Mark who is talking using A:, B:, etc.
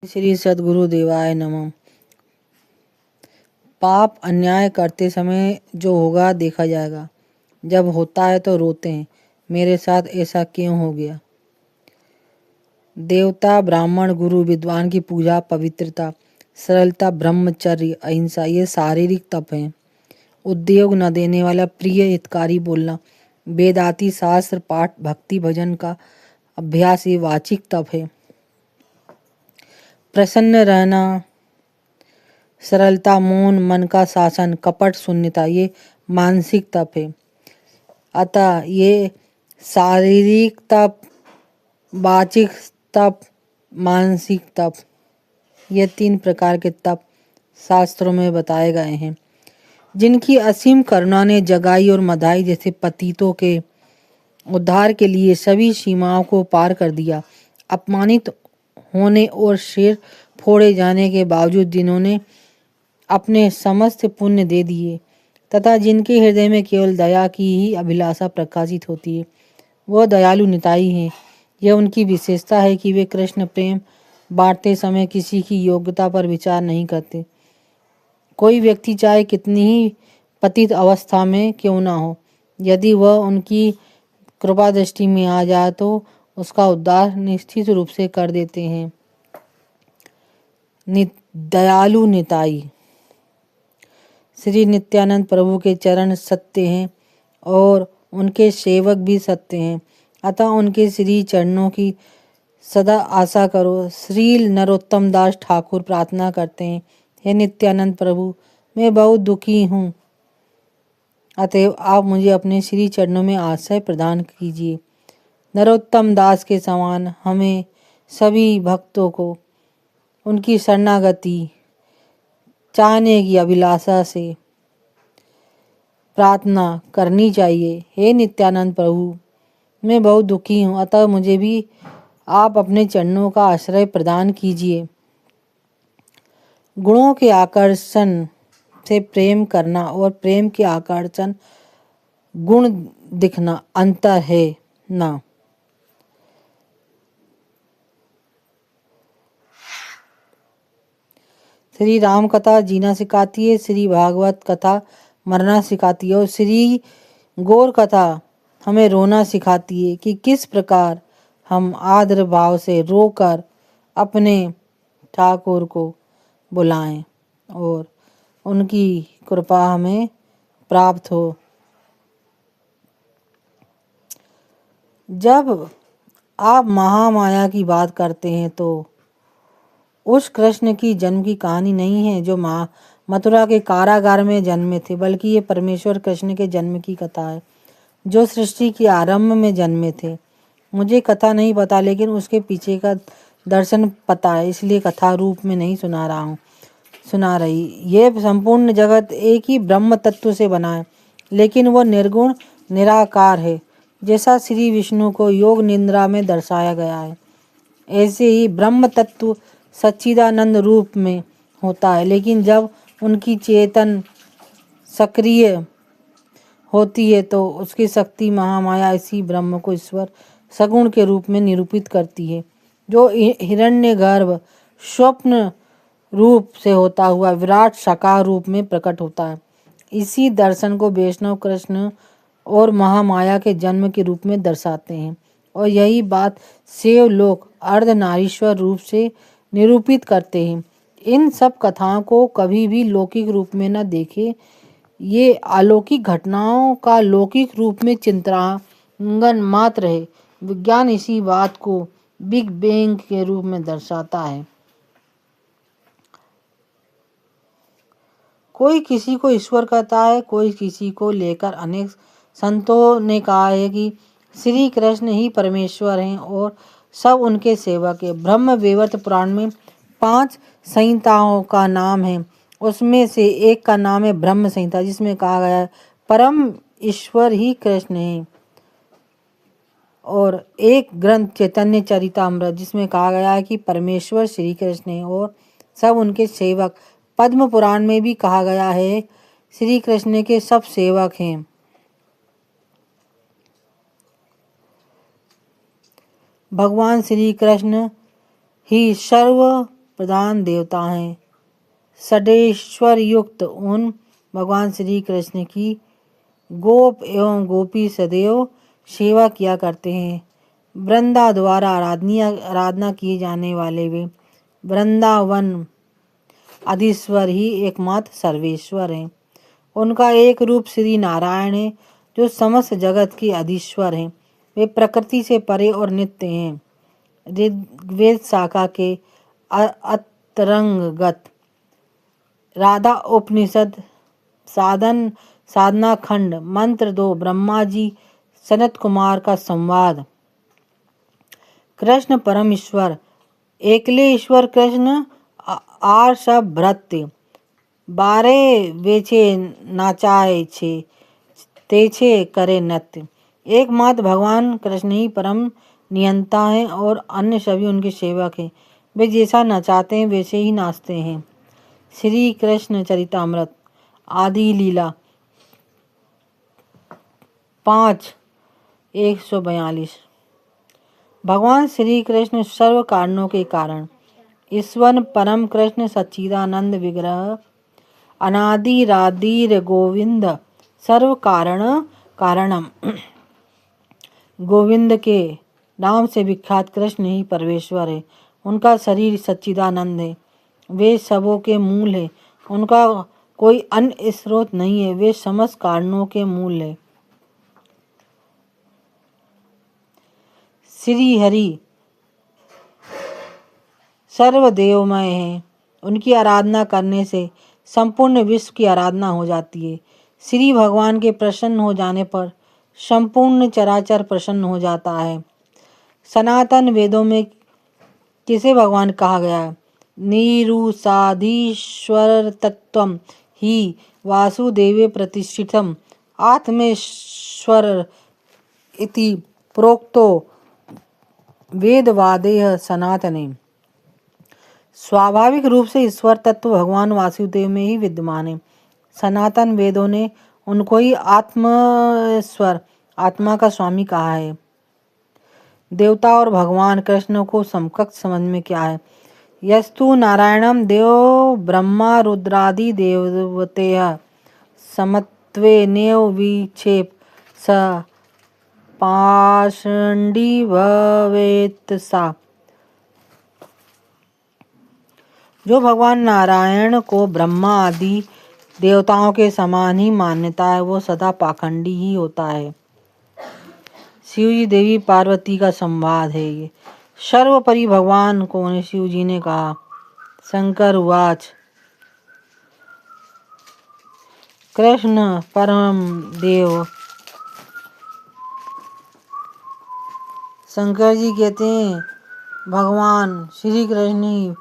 A: श्री सद्गुरु देवाय नमः। पाप अन्याय करते समय जो होगा देखा जाएगा। जब होता है तो रोते हैं, मेरे साथ ऐसा क्यों हो गया। देवता, ब्राह्मण, गुरु, विद्वान की पूजा, पवित्रता, सरलता, ब्रह्मचर्य, अहिंसा ये शारीरिक तप हैं। उद्योग न देने वाला प्रिय हितकारी बोलना, वेदांती शास्त्र पाठ, भक्ति भजन का अभ्यास ये वाचिक तप है। प्रसन्न रहना, सरलता, मौन, मन का शासन, कपट शून्यता ये मानसिक तप है। अतः ये शारीरिक तप, वाचिक तप, मानसिक तप ये 3 प्रकार के तप शास्त्रों में बताए गए हैं, जिनकी असीम करुणा ने जगाई और मधाई जैसे पतितों के उद्धार के लिए सभी सीमाओं को पार कर दिया। अपमानित होने और सिर फोड़े जाने के बावजूद जिन्होंने अपने समस्त पुण्य दे दिए तथा जिनके हृदय में केवल दया की ही अभिलाषा प्रकाशित होती है, वह दयालु निताई हैं। यह उनकी विशेषता है कि वे कृष्ण प्रेम बांटते समय किसी की योग्यता पर विचार नहीं करते। कोई व्यक्ति चाहे कितनी ही पतित अवस्था में क्यों ना हो, यदि वह उनकी कृपा दृष्टि में आ जाए तो उसका उद्धार निश्चित रूप से कर देते हैं। दयालु निताई। श्री नित्यानंद प्रभु के चरण सत्य हैं और उनके सेवक भी सत्य हैं, अतः उनके श्री चरणों की सदा आशा करो। श्री नरोत्तम दास ठाकुर प्रार्थना करते हैं, हे नित्यानंद प्रभु, मैं बहुत दुखी हूँ, अतएव आप मुझे अपने श्री चरणों में आश्रय प्रदान कीजिए। नरोत्तम दास के समान हमें सभी भक्तों को उनकी शरणागति चाहने की अभिलाषा से प्रार्थना करनी चाहिए। हे नित्यानंद प्रभु, मैं बहुत दुखी हूँ, अतः मुझे भी आप अपने चरणों का आश्रय प्रदान कीजिए। गुणों के आकर्षण से प्रेम करना और प्रेम के आकर्षण गुण दिखना अंतर है ना। श्री राम कथा जीना सिखाती है, श्री भागवत कथा मरना सिखाती है और श्री गौर कथा हमें रोना सिखाती है कि किस प्रकार हम आदर भाव से रोकर अपने ठाकुर को बुलाएं और उनकी कृपा हमें प्राप्त हो। जब आप महामाया की बात करते हैं तो उस कृष्ण की जन्म की कहानी नहीं है जो मथुरा के कारागार में जन्मे थे, बल्कि ये परमेश्वर कृष्ण के जन्म की कथा है जो सृष्टि के आरंभ में जन्मे थे। मुझे कथा नहीं पता, लेकिन उसके पीछे का दर्शन पता है, इसलिए कथा रूप में नहीं सुना रही। ये संपूर्ण जगत एक ही ब्रह्म तत्व से बना है, लेकिन वह निर्गुण निराकार है, जैसा श्री विष्णु को योग निद्रा में दर्शाया गया है। ऐसे ही ब्रह्म तत्व सच्चिदानंद रूप में होता है, लेकिन जब उनकी चेतन सक्रिय होती है तो उसकी शक्ति महामाया इसी ब्रह्म को ईश्वर सगुण के रूप में निरूपित करती है, जो हिरण्यगर्भ स्वप्न रूप से होता हुआ विराट साकार रूप में प्रकट होता है। इसी दर्शन को वैष्णव कृष्ण और महामाया के जन्म के रूप में दर्शाते हैं, और यही बात शिव लोक अर्धनारीश्वर रूप से निरूपित करते हैं। इन सब कथाओं को कभी भी लौकिक रूप में न देखें, ये अलौकिक घटनाओं का लौकिक रूप में चित्रांकन मात्र है। विज्ञान इसी बात को बिग बैंग के रूप में दर्शाता है। कोई किसी को ईश्वर कहता है, कोई किसी को लेकर अनेक संतों ने कहा है कि श्री कृष्ण ही परमेश्वर हैं और सब उनके सेवक हैं। ब्रह्म वैवर्त पुराण में 5 संहिताओं का नाम है, उसमें से एक का नाम है ब्रह्म संहिता, जिसमें कहा गया है परम ईश्वर ही कृष्ण है, और एक ग्रंथ चैतन्य चरितामृत जिसमें कहा गया है कि परमेश्वर श्री कृष्ण है और सब उनके सेवक। पद्म पुराण में भी कहा गया है श्री कृष्ण के सब सेवक हैं। भगवान श्री कृष्ण ही सर्व प्रधान देवता हैं। षडेश्वर युक्त उन भगवान श्री कृष्ण की गोप एवं गोपी सदैव सेवा किया करते हैं। वृंदा द्वारा आराधना किए जाने वाले वे वृंदावन अधीश्वर ही एकमात्र सर्वेश्वर हैं। उनका एक रूप श्री नारायण है जो समस्त जगत के अधीश्वर हैं। वे प्रकृति से परे और नित्य हैं। ऋग्वेद शाखा के अंतरंगत राधा उपनिषद साधना खंड मंत्र 2 ब्रह्मा जी सनत कुमार का संवाद। कृष्ण परमेश्वर एकले ईश्वर कृष्ण आर सब भृत्य 12 वेचे नाचाए छे तेछे करे नृत्य। एकमात्र भगवान कृष्ण ही परम नियंता हैं और अन्य सभी उनके सेवक हैं। वे जैसा नचाते हैं वैसे ही नाचते हैं। श्री कृष्ण चरितमृत आदि लीला 5:142। भगवान श्री कृष्ण सर्व कारणों के कारण ईश्वर परम कृष्ण सच्चिदानंद विग्रह अनादिरादिर गोविंद सर्व कारणम। गोविंद के नाम से विख्यात कृष्ण ही परमेश्वर है। उनका शरीर सच्चिदानंद है। वे सबों के मूल है। उनका कोई अन्य स्रोत नहीं है। वे समस्त कारणों के मूल है। श्री हरि सर्वदेवमय है। उनकी आराधना करने से संपूर्ण विश्व की आराधना हो जाती है। श्री भगवान के प्रसन्न हो जाने पर संपूर्ण चराचर प्रसन्न हो जाता है। सनातन वेदों में किसे भगवान कहा गया है? निरुसाधीश्वर तत्वम ही वासुदेवे प्रतिष्ठितम आत्मेश्वर इति प्रोक्तो वेदवादेह सनातने। स्वाभाविक रूप से ईश्वर तत्व भगवान वासुदेव में ही विद्यमान है। सनातन वेदों ने उनको ही आत्मेश्वर आत्मा का स्वामी कहा है। देवता और भगवान कृष्ण को समकक्ष समझ में क्या है? यस्तु नारायणम देव ब्रह्मा रुद्रादि देवतेय समत्वेनेव विक्षेप स पाषंडी भवेत् सा। जो भगवान नारायण को ब्रह्मा आदि देवताओं के समान ही मान्यता है वो सदा पाखंडी ही होता है। शिव जी देवी पार्वती का संवाद है ये। सर्वपरि भगवान को शिव जी ने कहा। शंकर उवाच कृष्ण परम देव। शंकर जी कहते हैं भगवान श्री कृष्ण ही